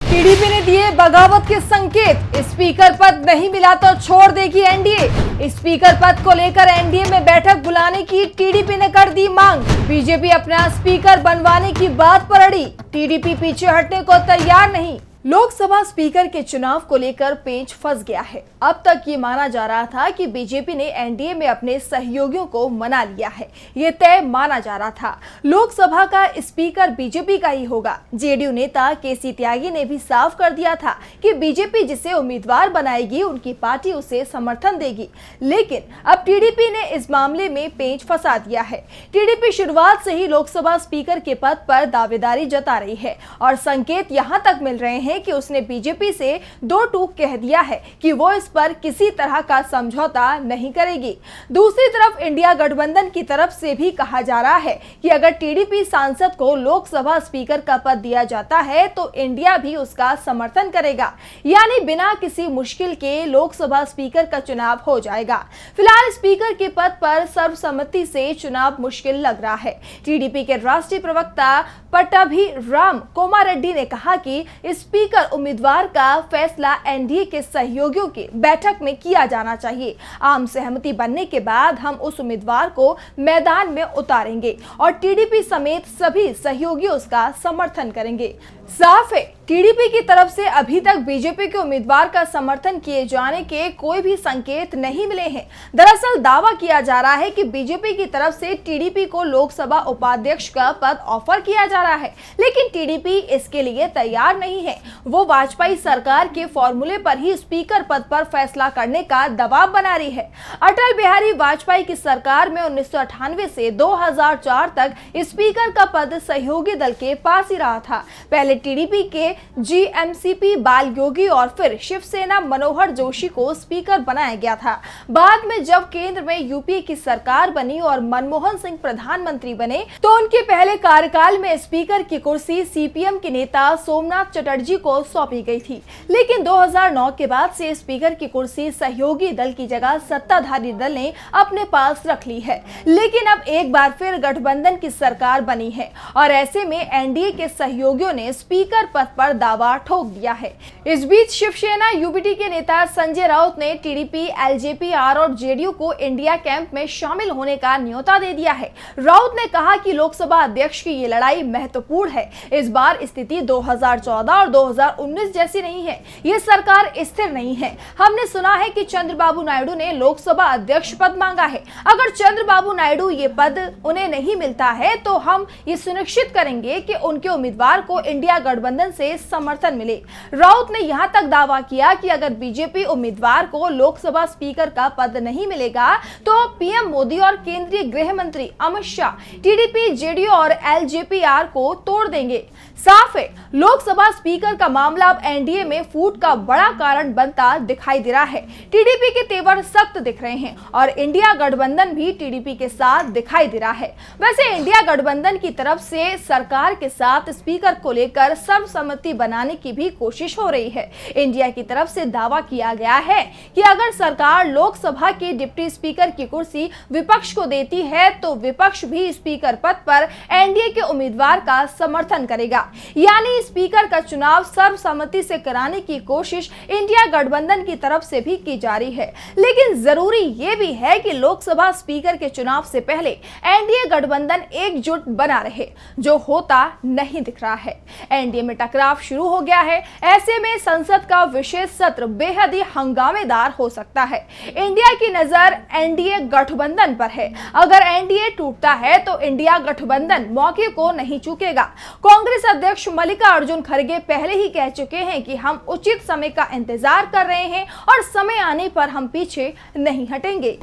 TDP ने दिए बगावत के संकेत, स्पीकर पद नहीं मिला तो छोड़ देगी एनडीए। स्पीकर पद को लेकर एनडीए में बैठक बुलाने की टीडीपी ने कर दी मांग। बीजेपी अपना स्पीकर बनवाने की बात पर अड़ी, टीडीपी पीछे हटने को तैयार नहीं। लोकसभा स्पीकर के चुनाव को लेकर पेंच फंस गया है। अब तक ये माना जा रहा था कि बीजेपी ने एनडीए में अपने सहयोगियों को मना लिया है, ये तय माना जा रहा था। लोकसभा का स्पीकर बीजेपी का ही होगा। जेडीयू नेता केसी त्यागी ने भी साफ कर दिया था कि बीजेपी जिसे उम्मीदवार बनाएगी उनकी पार्टी उसे समर्थन देगी। लेकिन अब टीडीपी ने इस मामले में पेंच फंसा दिया है। टीडीपी शुरुआत से ही लोकसभा स्पीकर के पद पर दावेदारी जता रही है और संकेत यहाँ तक मिल रहे हैं कि उसने बीजेपी से दो टूक कह दिया है कि वो इस पर किसी तरह का समझौता नहीं करेगी। दूसरी तरफ इंडिया गठबंधन की तरफ से भी कहा जा रहा है कि अगर टीडीपी सांसद को लोकसभा स्पीकर का पद दिया जाता है तो इंडिया भी उसका समर्थन करेगा, यानी बिना किसी मुश्किल के लोकसभा स्पीकर का चुनाव हो जाएगा। फिलहाल स्पीकर के पद पर सर्वसम्मति से चुनाव मुश्किल लग रहा है। टीडीपी के राष्ट्रीय प्रवक्ता पट्टाभिराम कोमारेड्डी ने कहा कि स्पीकर उम्मीदवार का फैसला एनडीए के सहयोगियों की बैठक में किया जाना चाहिए। आम सहमति बनने के बाद हम उस उम्मीदवार को मैदान में उतारेंगे और टीडीपी समेत सभी सहयोगी उसका समर्थन करेंगे। साफ है, टीडीपी की तरफ से अभी तक बीजेपी के उम्मीदवार का समर्थन किए जाने के कोई भी संकेत नहीं मिले हैं। दरअसल दावा किया जा रहा है कि बीजेपी की तरफ से टीडीपी को लोकसभा उपाध्यक्ष का पद ऑफर किया जा रहा है, लेकिन टीडीपी इसके लिए तैयार नहीं है। वो वाजपेयी सरकार के फॉर्मूले पर ही स्पीकर पद पर फैसला करने का दबाव बना रही है। अटल बिहारी वाजपेयी की सरकार में 1998 से 2004 तक स्पीकर का पद सहयोगी दल के पास ही रहा था। पहले टीडीपी के जीएमसीपी बाल योगी और फिर शिवसेना मनोहर जोशी को स्पीकर बनाया गया था। बाद में जब केंद्र में यूपीए की सरकार बनी और मनमोहन सिंह प्रधानमंत्री बने तो उनके पहले कार्यकाल में स्पीकर की कुर्सी सीपीएम के नेता सोमनाथ चटर्जी को सौंपी गई थी। लेकिन 2009 के बाद से स्पीकर की कुर्सी सहयोगी दल की जगह सत्ताधारी दल ने अपने पास रख ली है। लेकिन अब एक बार फिर गठबंधन की सरकार बनी है और ऐसे में एनडीए के सहयोगियों ने स्पीकर पद पर दावा ठोक दिया है। इस बीच शिवसेना यूबीटी के नेता संजय राउत ने टीडीपी, एलजेपी-आर और जेडीयू को इंडिया कैंप में शामिल होने का न्योता दे दिया है। राउत ने कहा कि लोकसभा अध्यक्ष की ये लड़ाई महत्वपूर्ण है। इस बार स्थिति 2014 और 2019 जैसी नहीं है। ये सरकार स्थिर नहीं है। हमने सुना है कि चंद्रबाबू नायडू ने लोकसभा अध्यक्ष पद मांगा है। अगर चंद्रबाबू नायडू ये पद उन्हें नहीं मिलता है तो हम ये सुनिश्चित करेंगे कि उनके उम्मीदवार को इंडिया गठबंधन से समर्थन मिले। राउत ने यहां तक दावा किया कि अगर बीजेपी उम्मीदवार को लोकसभा स्पीकर का पद नहीं मिलेगा तो पीएम मोदी और केंद्रीय गृह मंत्री अमित शाह टीडीपी, जेडीयू और एलजेपी-आर को तोड़ देंगे। साफ है, लोकसभा स्पीकर का मामला अब एनडीए में फूट का बड़ा कारण बनता दिखाई दे रहा है। टीडीपी के तेवर सख्त दिख रहे हैं और इंडिया गठबंधन भी टीडीपी के साथ दिखाई दे रहा है। वैसे इंडिया गठबंधन की तरफ से सरकार के साथ स्पीकर को लेकर सर्वसम्मति बनाने की भी कोशिश हो रही है। इंडिया की तरफ से दावा किया गया है कि अगर सरकार लोकसभा के डिप्टी स्पीकर की कुर्सी विपक्ष को देती है तो विपक्ष भी स्पीकर पद पर एनडीए के उम्मीदवार का समर्थन करेगा, यानी स्पीकर का चुनाव सर्वसम्मति से कराने की कोशिश इंडिया गठबंधन की तरफ से भी की जा रही है। लेकिन जरूरी यह भी है कि लोकसभा स्पीकर के चुनाव से पहले एनडीए गठबंधन एकजुट बना रहे, जो होता नहीं दिख रहा है। एनडीए में टकराव शुरू हो गया है। ऐसे में संसद का विशेष सत्र बेहद ही हंगामेदार हो सकता है। इंडिया की नजर एनडीए गठबंधन पर है। अगर एनडीए टूटता है तो इंडिया गठबंधन मौके को नहीं चूकेगा। कांग्रेस अध्यक्ष मल्लिकार्जुन खड़गे पहले ही कह चुके हैं कि हम उचित समय का इंतजार कर रहे हैं और समय आने पर हम पीछे नहीं हटेंगे।